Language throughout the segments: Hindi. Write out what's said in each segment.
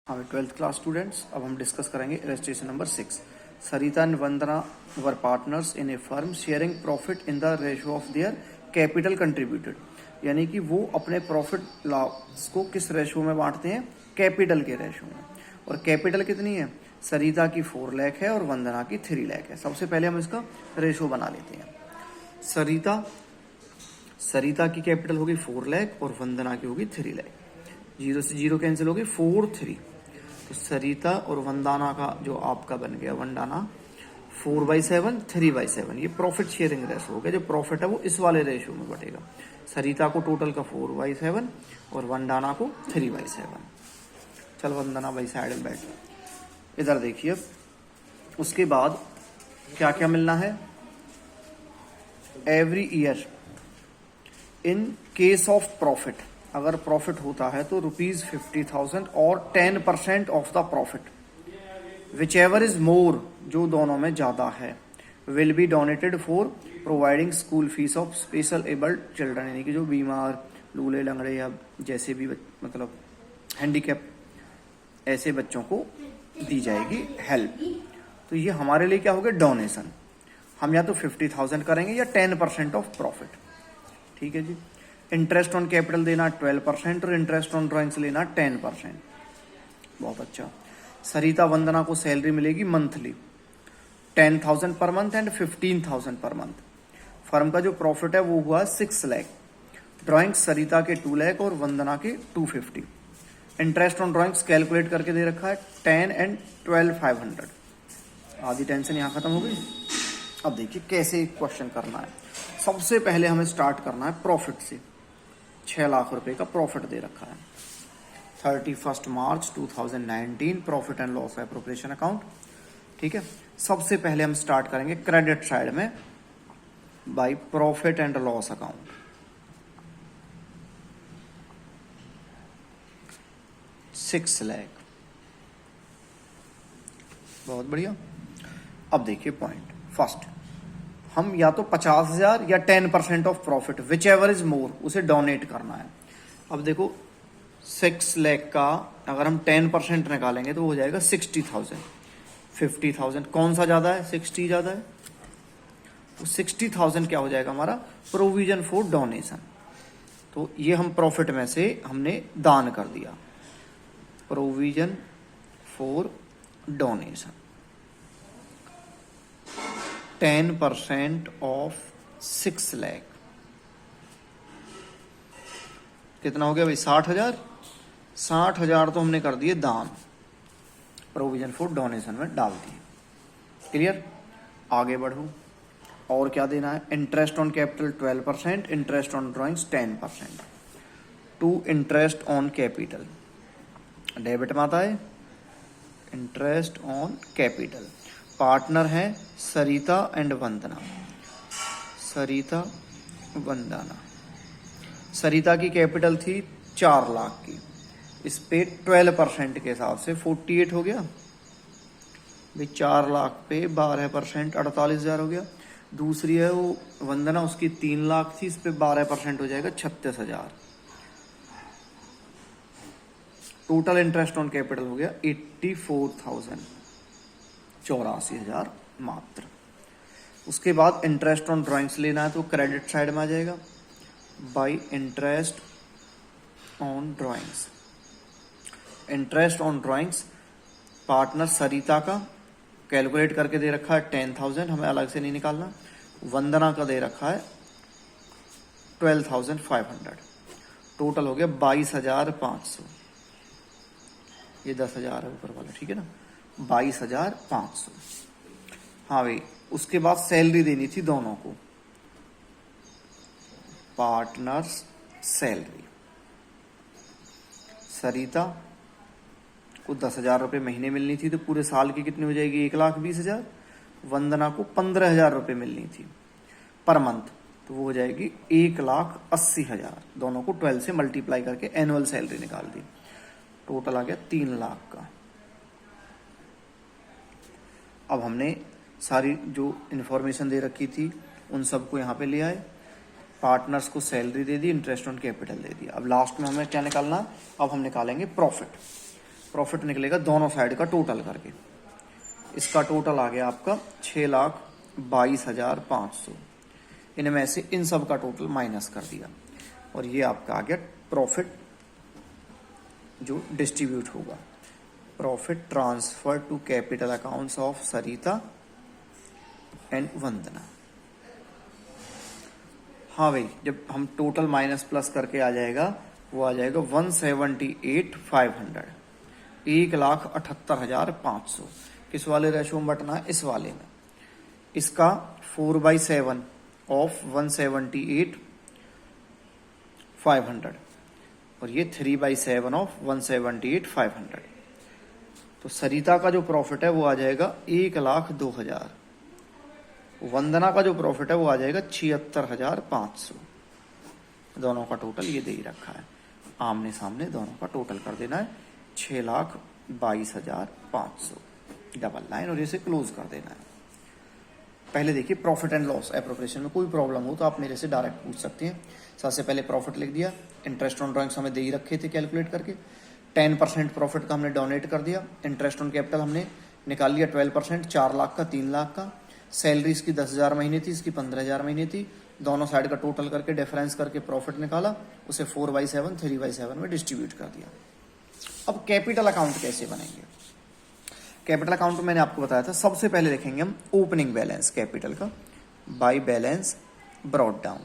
हाँ 12th क्लास स्टूडेंट्स, अब हम डिस्कस करेंगे illustration number 6। Sarita and Vandana were partners in A firm sharing profit in the ratio of their capital contributed. यानी कि वो अपने प्रॉफिट लॉस को किस रेशियो में बांटते हैं? कैपिटल के रेशियो में। और कैपिटल कितनी है? सरिता की 4 लाख है और वंदना की 3 लाख है। सबसे पहले हम इसका रेशियो बना लेते हैं। सरिता की कैपिटल होगी 4 लाख और वंदना की होगी 3 लाख। 0 से 0 कैंसिल होगी, 4 3। तो सरिता और वंदना का जो आपका बन गया वंदना 4/7 3/7, ये प्रॉफिट शेयरिंग रेशो हो गया। जो प्रॉफिट है वो इस वाले रेशियो में बटेगा। सरिता को टोटल का 4/7 और वंदना को 3/7। चल वंदना भाई साइड में बैठ, इधर देखिए। उसके बाद क्या क्या मिलना है? Every year in case of profit, अगर प्रॉफिट होता है तो ₹50,000 और 10% of the profit, which ever is more, जो दोनों में ज्यादा है, will be donated for providing school fees of special abled children. यानी कि जो बीमार, लूले लंगड़े या जैसे भी मतलब हैंडीकैप ऐसे बच्चों को दी जाएगी हेल्प। तो ये हमारे लिए क्या हो गया? डोनेशन। हम या तो 50,000 करेंगे या 10% ऑफ प्रॉफिट। ठीक है जी। इंटरेस्ट ऑन कैपिटल देना 12% और इंटरेस्ट ऑन ड्राइंग्स लेना 10%। बहुत अच्छा। सरिता वंदना को सैलरी मिलेगी monthly 10,000 per month and 15,000 per month. Firm का जो प्रॉफिट है वो हुआ 6 लाख। ड्राइंग्स सरिता के 2 लाख और वंदना के 250। इंटरेस्ट ऑन ड्राइंग्स कैलकुलेट करके दे रखा है 10 एंड 12,500। आधी टेंशन यहाँ खत्म हो गई। अब देखिए कैसे क्वेश्चन करना है। सबसे पहले हमें स्टार्ट करना है प्रॉफिट से। 6 लाख रुपए का प्रॉफिट दे रखा है। 31 मार्च 2019 profit and loss appropriation account. ठीक है। सबसे पहले हम स्टार्ट करेंगे क्रेडिट साइड में by profit and loss account. 6 lakh. बहुत बढ़िया। अब देखिए पॉइंट फर्स्ट, हम या तो 50,000 या 10% of profit, which ever is more, उसे डोनेट करना है। अब देखो 6 लाख का अगर हम 10% निकालेंगे तो हो जाएगा 60,000। 50,000 कौन सा ज्यादा है? 60 ज्यादा है। तो 60,000 क्या हो जाएगा हमारा? Provision for donation. तो ये हम प्रॉफिट में से हमने दान कर दिया। Provision for donation 10% of 6 lakh कितना हो गया भाई? 60,000। 60,000 तो हमने कर दिए दान, प्रोविजन फॉर डोनेशन में डाल दिए। क्लियर? आगे बढ़ो। और क्या देना है? Interest on capital 12%, interest on drawings 10%। To interest on capital, debit में आता है इंटरेस्ट ऑन कैपिटल। पार्टनर है सरिता एंड वंदना। सरिता वंदना, सरिता की कैपिटल थी 4 लाख की, इस पे 12% के हिसाब से 48 हो गया भाई। 4 लाख पे 12% 48,000 हो गया। दूसरी है वो वंदना, उसकी 3 लाख थी, इस पे 12% हो जाएगा 36,000। टोटल इंटरेस्ट ऑन कैपिटल हो गया 84,000, 84,000 मात्र। उसके बाद इंटरेस्ट ऑन ड्राइंग्स लेना है तो क्रेडिट साइड में आ जाएगा by interest on drawings. Interest on drawings partner Sarita का कैलकुलेट करके दे रखा है 10,000, हमें अलग से नहीं निकालना। वंदना का दे रखा है 12,500। टोटल हो गया 22,500। ये 10,000 है ऊपर वाला, ठीक है ना? 22,500। हाँ भाई, उसके बाद सैलरी देनी थी दोनों को, पार्टनर्स सैलरी। सरिता को 10,000 रुपये महीने मिलनी थी, तो पूरे साल की कितनी हो जाएगी? 1,20,000। वंदना को 15,000 रुपये मिलनी थी पर मंथ, तो वो हो जाएगी 1,80,000। दोनों को 12 से मल्टीप्लाई करके एनुअल सैलरी निकाल दी। टोटल आ गया 3 लाख का। अब हमने सारी जो इन्फॉर्मेशन दे रखी थी उन सबको यहाँ पे ले आए। पार्टनर्स को सैलरी दे दी, इंटरेस्ट ऑन कैपिटल दे दिया। अब लास्ट में हमें क्या निकालना? अब हम निकालेंगे प्रॉफिट। प्रॉफिट निकलेगा दोनों साइड का टोटल करके। इसका टोटल आ गया आपका 6,22,500। इनमें से इन सब का टोटल माइनस कर दिया और ये आपका आ गया प्रॉफिट जो डिस्ट्रीब्यूट होगा। Profit transfer to capital accounts of Sarita and Vandana. हाँ भाई, जब हम टोटल माइनस प्लस करके आ जाएगा वो आ जाएगा 178,500, 1,78,500। किस वाले रेशो में बटना है? इस वाले में। इसका 4/7 ऑफ 178,500 और ये 3/7 ऑफ 178,500। तो सरिता का जो प्रॉफिट है वो आ जाएगा 1,02,000। वंदना का जो प्रॉफिट है वो आ जाएगा 76,500। दोनों का टोटल ये दे ही रखा है, आमने सामने दोनों का टोटल कर देना है 6,22,500 डबल लाइन और इसे क्लोज कर देना है। पहले देखिए प्रॉफिट एंड लॉस एप्रोप्रिएशन में कोई प्रॉब्लम हो तो आप मेरे से डायरेक्ट पूछ सकते हैं। सबसे पहले प्रॉफिट लिख दिया, इंटरेस्ट ऑन ड्राइंग्स हमें दे ही रखे थे कैलकुलेट करके, 10% प्रॉफिट का हमने डोनेट कर दिया, इंटरेस्ट ऑन कैपिटल हमने निकाल लिया 12%, 4 लाख का 3 लाख का, सैलरी इसकी 10,000 महीने थी, इसकी 15,000 महीने थी, दोनों साइड का टोटल करके डिफरेंस करके प्रॉफिट निकाला, उसे 4/7 3/7 में डिस्ट्रीब्यूट कर दिया। अब कैपिटल अकाउंट कैसे बनेंगे? कैपिटल अकाउंट मैंने आपको बताया था, सबसे पहले लिखेंगे हम ओपनिंग बैलेंस कैपिटल का by balance brought down.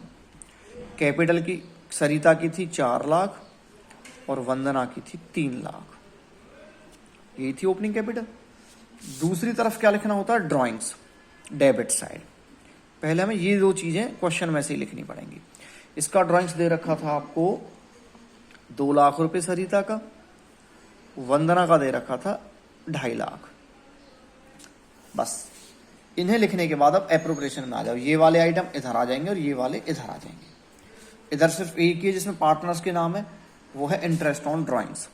Capital की सरिता की थी 4 लाख और वंदना की थी 3 लाख, यही थी ओपनिंग कैपिटल। दूसरी तरफ क्या लिखना होता है? Drawings, debit side. पहले हमें ये दो चीजें क्वेश्चन में से ही लिखनी पड़ेंगी। इसका ड्रॉइंग्स दे रखा था आपको 2 लाख रुपए सरिता का, वंदना का दे रखा था 2.5 लाख। बस इन्हें लिखने के बाद अब एप्रोप्रिएशन में आ जाओ। ये वाले आइटम इधर आ जाएंगे और ये वाले इधर आ जाएंगे। इधर सिर्फ एक ही है जिसमें पार्टनर्स के नाम है, वो है interest on drawings.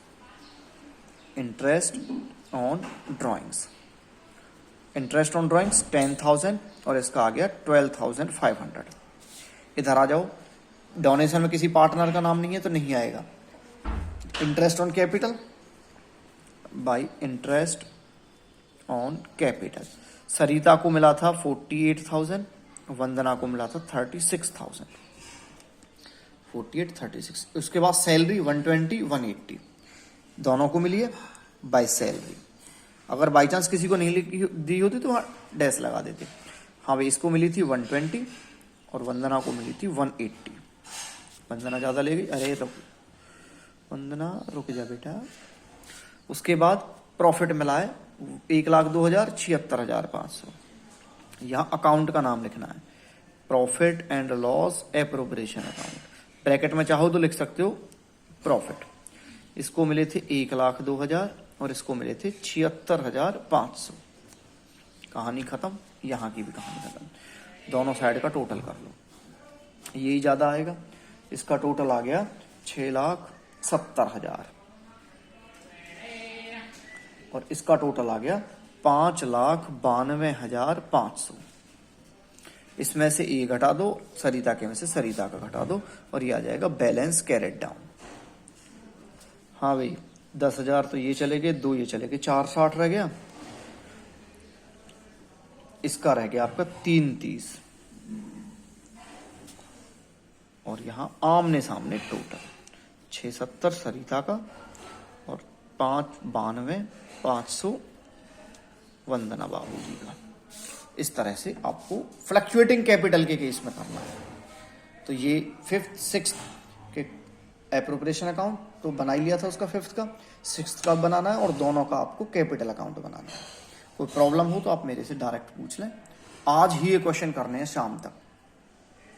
Interest on drawings, interest on drawings 10,000 और इसका आ गया 12,500। इधर आ जाओ, डोनेशन में किसी पार्टनर का नाम नहीं है तो नहीं आएगा। Interest on capital by interest on capital. Sarita को मिला था 48,000, वंदना को मिला था 36,000, 48 36। उसके बाद सैलरी 120 180 दोनों को मिली है बाय सैलरी। अगर बाई चांस किसी को नहीं दी होती तो वहाँ डैश लगा देते। हाँ भाई, इसको मिली थी 120 और वंदना को मिली थी 180। वंदना ज़्यादा ले गई, अरे रुक वंदना, रुक जा बेटा। उसके बाद प्रॉफिट मिला है 1,02,000, 76,500। यहाँ अकाउंट का नाम लिखना है, profit and loss appropriation account. Bracket में चाहो तो लिख सकते हो प्रॉफिट। इसको मिले थे 1,02,000 और इसको मिले थे 76,500। कहानी खत्म, यहाँ की भी कहानी खत्म। दोनों साइड का टोटल कर लो, यही ज्यादा आएगा। इसका टोटल आ गया 6,70,000 और इसका टोटल आ गया 5,92,500। इसमें से ए घटा दो, सरिता के में से सरिता का घटा दो और ये आ जाएगा बैलेंस कैरेट डाउन। हाँ भाई, 10,000 तो ये चले गए, 2 ये चले गए, 460 रह गया। इसका रह गया आपका 330 और यहां आमने सामने टोटल 670 सरिता का और 5,92,500 वंदना बाबू जी का। इस तरह से आपको फ्लक्चुएटिंग कैपिटल के केस में करना है। तो ये 5th 6th के एप्रोप्रिएशन अकाउंट तो बना ही लिया था, उसका 5th का, 6th का बनाना है और दोनों का आपको कैपिटल अकाउंट बनाना है। कोई प्रॉब्लम हो तो आप मेरे से डायरेक्ट पूछ लें। आज ही ये क्वेश्चन करने हैं शाम तक।